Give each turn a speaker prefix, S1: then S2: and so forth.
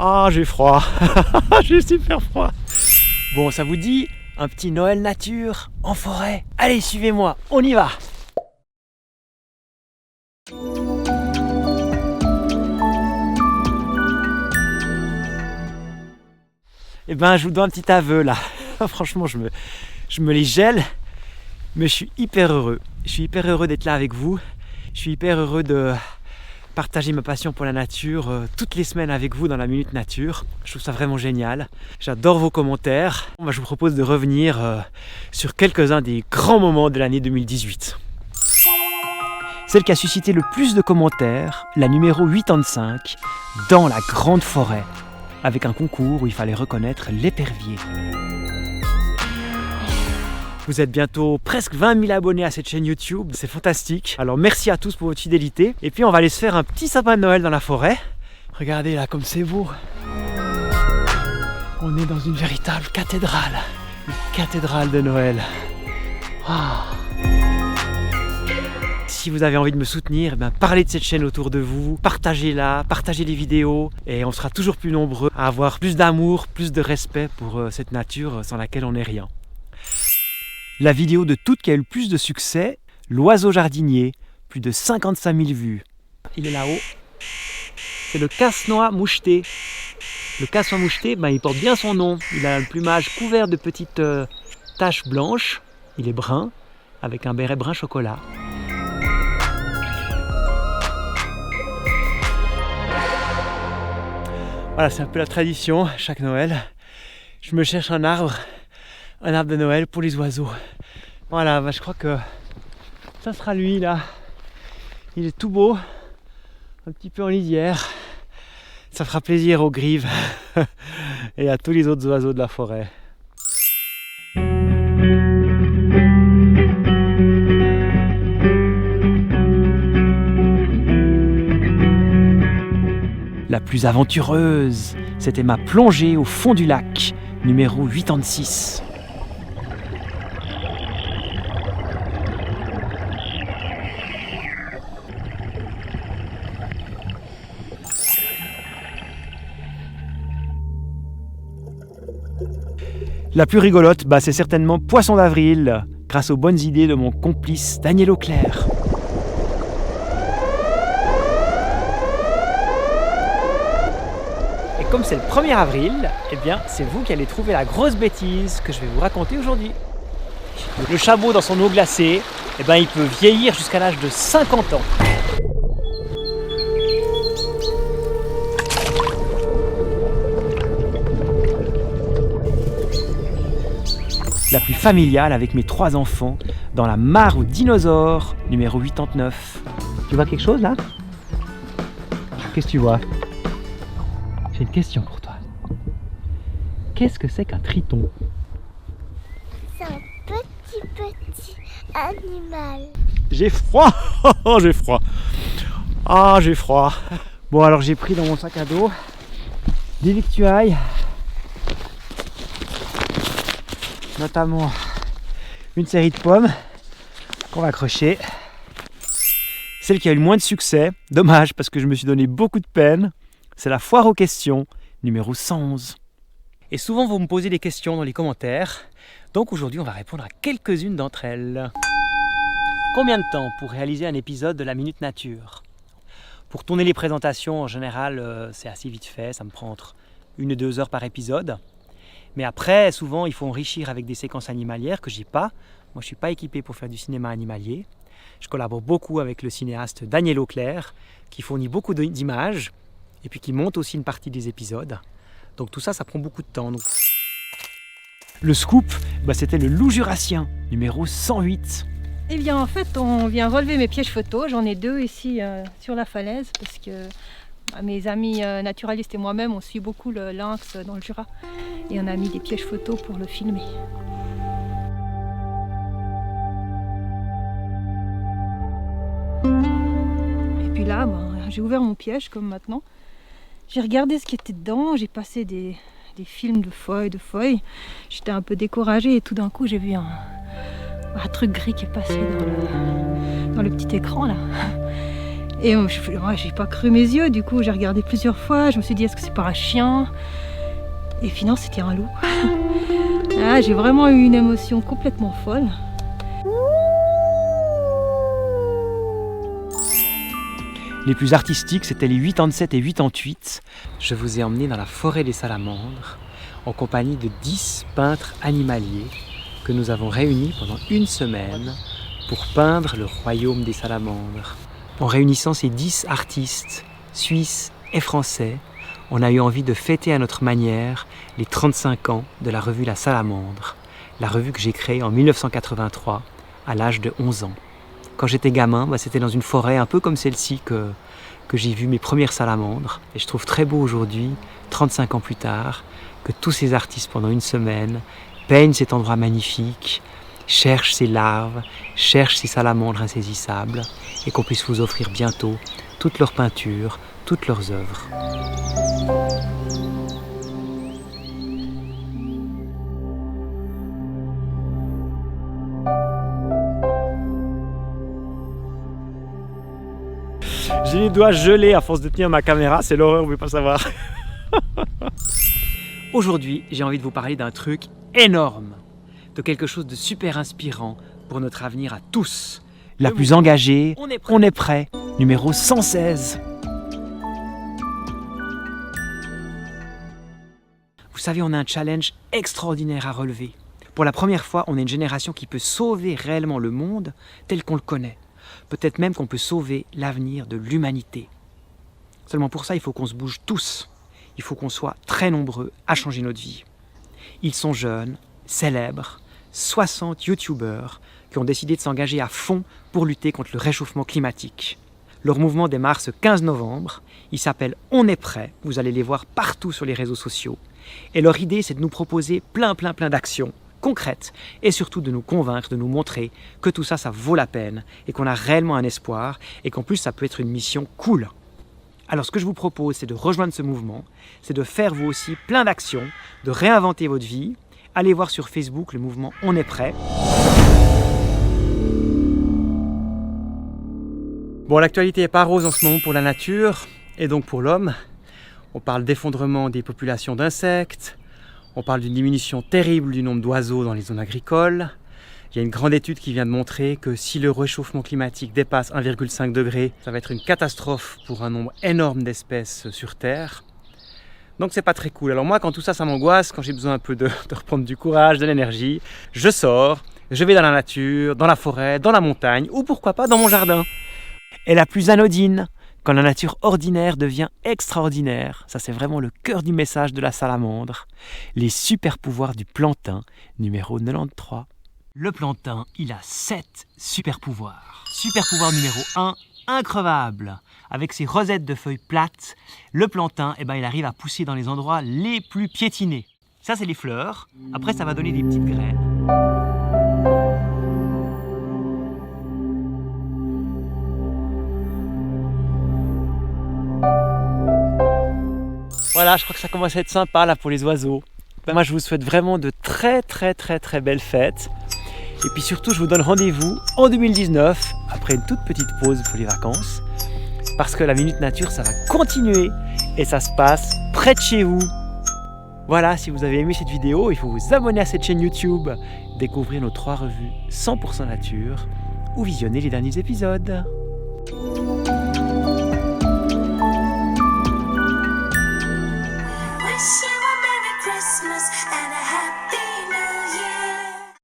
S1: Ah, j'ai froid. J'ai super froid. Bon, ça vous dit un petit Noël nature en forêt? Allez, suivez-moi, on y va. Eh ben, je vous donne un petit aveu là. Franchement, je me les gèle, mais je suis hyper heureux. Je suis hyper heureux d'être là avec vous. Je suis hyper heureux de partager ma passion pour la nature toutes les semaines avec vous dans la Minute Nature. Je trouve ça vraiment génial. J'adore vos commentaires. Moi, je vous propose de revenir sur quelques-uns des grands moments de l'année 2018. Celle qui a suscité le plus de commentaires, la numéro 85, dans la grande forêt, avec un concours où il fallait reconnaître l'épervier. Vous êtes bientôt presque 20 000 abonnés à cette chaîne YouTube, c'est fantastique. Alors merci à tous pour votre fidélité. Et puis on va aller se faire un petit sapin de Noël dans la forêt. Regardez là comme c'est beau. On est dans une véritable cathédrale. Une cathédrale de Noël. Ah. Si vous avez envie de me soutenir, parlez de cette chaîne autour de vous, partagez-la, partagez les vidéos et on sera toujours plus nombreux à avoir plus d'amour, plus de respect pour cette nature sans laquelle on n'est rien. La vidéo de toutes qui a eu le plus de succès, l'oiseau jardinier, plus de 55 000 vues. Il est là-haut. C'est le casse-noix moucheté. Le casse-noix moucheté, il porte bien son nom. Il a le plumage couvert de petites taches blanches. Il est brun, avec un béret brun chocolat. Voilà, c'est un peu la tradition, chaque Noël. Je me cherche un arbre de Noël pour les oiseaux. Voilà, je crois que ça sera lui là. Il est tout beau, un petit peu en lisière. Ça fera plaisir aux grives et à tous les autres oiseaux de la forêt. La plus aventureuse, c'était ma plongée au fond du lac, numéro 86. La plus rigolote, c'est certainement Poisson d'avril, grâce aux bonnes idées de mon complice Daniel Auclair. Et comme c'est le 1er avril, c'est vous qui allez trouver la grosse bêtise que je vais vous raconter aujourd'hui. Le chameau dans son eau glacée, il peut vieillir jusqu'à l'âge de 50 ans. La plus familiale avec mes 3 enfants dans la mare aux dinosaures, numéro 89. Tu vois quelque chose là? Qu'est-ce que tu vois? J'ai une question pour toi. Qu'est-ce que c'est qu'un triton?
S2: C'est un petit animal.
S1: J'ai froid. J'ai froid. Ah, j'ai froid. Bon, alors j'ai pris dans mon sac à dos des victuailles. Notamment une série de pommes qu'on va accrocher. Celle qui a eu le moins de succès, dommage parce que je me suis donné beaucoup de peine, c'est la foire aux questions, numéro 111. Et souvent vous me posez des questions dans les commentaires, donc aujourd'hui on va répondre à quelques-unes d'entre elles. Combien de temps pour réaliser un épisode de la Minute Nature? Pour tourner les présentations en général c'est assez vite fait, ça me prend entre 1 et 2 heures par épisode. Mais après, souvent, il faut enrichir avec des séquences animalières que j'ai pas. Moi, je ne suis pas équipé pour faire du cinéma animalier. Je collabore beaucoup avec le cinéaste Daniel Auclair, qui fournit beaucoup d'images et puis qui monte aussi une partie des épisodes. Donc tout ça, ça prend beaucoup de temps. Donc... Le scoop, c'était le loup jurassien, numéro 108.
S3: Eh bien, en fait, on vient relever mes pièges photos. J'en ai 2 ici sur la falaise parce que mes amis naturalistes et moi-même, on suit beaucoup le lynx dans le Jura. Et on a mis des pièges photos pour le filmer. Et puis là, j'ai ouvert mon piège comme maintenant. J'ai regardé ce qui était dedans, j'ai passé des films de feuilles. J'étais un peu découragée et tout d'un coup j'ai vu un truc gris qui est passé dans le petit écran là. Et moi, j'ai pas cru mes yeux, du coup j'ai regardé plusieurs fois, je me suis dit est-ce que c'est pas un chien? Et finalement c'était un loup. Ah, j'ai vraiment eu une émotion complètement folle.
S1: Les plus artistiques, c'était les 87 et 88. Je vous ai emmené dans la forêt des salamandres en compagnie de 10 peintres animaliers que nous avons réunis pendant une semaine pour peindre le royaume des salamandres. En réunissant ces 10 artistes suisses et français, on a eu envie de fêter à notre manière les 35 ans de la revue La Salamandre, la revue que j'ai créée en 1983 à l'âge de 11 ans. Quand j'étais gamin, c'était dans une forêt un peu comme celle-ci que j'ai vu mes premières salamandres. Et je trouve très beau aujourd'hui, 35 ans plus tard, que tous ces artistes pendant une semaine peignent cet endroit magnifique, cherchent ces larves, cherchent ces salamandres insaisissables et qu'on puisse vous offrir bientôt toutes leurs peintures, toutes leurs œuvres. J'ai les doigts gelés à force de tenir ma caméra, c'est l'horreur, vous ne pouvez pas savoir. Aujourd'hui, j'ai envie de vous parler d'un truc énorme, de quelque chose de super inspirant pour notre avenir à tous. La plus engagée, on est prêt, numéro 116. Vous savez, on a un challenge extraordinaire à relever. Pour la première fois, on est une génération qui peut sauver réellement le monde tel qu'on le connaît. Peut-être même qu'on peut sauver l'avenir de l'humanité. Seulement pour ça, il faut qu'on se bouge tous. Il faut qu'on soit très nombreux à changer notre vie. Ils sont jeunes, célèbres, 60 youtubeurs qui ont décidé de s'engager à fond pour lutter contre le réchauffement climatique. Leur mouvement démarre ce 15 novembre. Il s'appelle « On est prêt ». Vous allez les voir partout sur les réseaux sociaux. Et leur idée, c'est de nous proposer plein d'actions concrètes et surtout de nous convaincre, de nous montrer que tout ça, ça vaut la peine et qu'on a réellement un espoir et qu'en plus, ça peut être une mission cool. Alors, ce que je vous propose, c'est de rejoindre ce mouvement, c'est de faire vous aussi plein d'actions, de réinventer votre vie. Allez voir sur Facebook le mouvement « On est prêt ». Bon, l'actualité n'est pas rose en ce moment pour la nature et donc pour l'homme. On parle d'effondrement des populations d'insectes, on parle d'une diminution terrible du nombre d'oiseaux dans les zones agricoles. Il y a une grande étude qui vient de montrer que si le réchauffement climatique dépasse 1,5 degré, ça va être une catastrophe pour un nombre énorme d'espèces sur Terre. Donc c'est pas très cool. Alors moi, quand tout ça, ça m'angoisse, quand j'ai besoin un peu de reprendre du courage, de l'énergie, je sors, je vais dans la nature, dans la forêt, dans la montagne, ou pourquoi pas dans mon jardin. Et la plus anodine, quand la nature ordinaire devient extraordinaire, ça c'est vraiment le cœur du message de la salamandre, les super pouvoirs du plantain, numéro 93. Le plantain, il a 7 super pouvoirs. Super pouvoir numéro 1, increvable. Avec ses rosettes de feuilles plates, le plantain, il arrive à pousser dans les endroits les plus piétinés. Ça c'est les fleurs, après ça va donner des petites graines. Voilà, je crois que ça commence à être sympa là pour les oiseaux. Moi je vous souhaite vraiment de très belles fêtes. Et puis surtout je vous donne rendez-vous en 2019, après une toute petite pause pour les vacances. Parce que la Minute Nature ça va continuer et ça se passe près de chez vous. Voilà, si vous avez aimé cette vidéo, il faut vous abonner à cette chaîne YouTube, découvrir nos 3 revues 100% nature ou visionner les derniers épisodes.
S4: Wish you a Merry Christmas and a Happy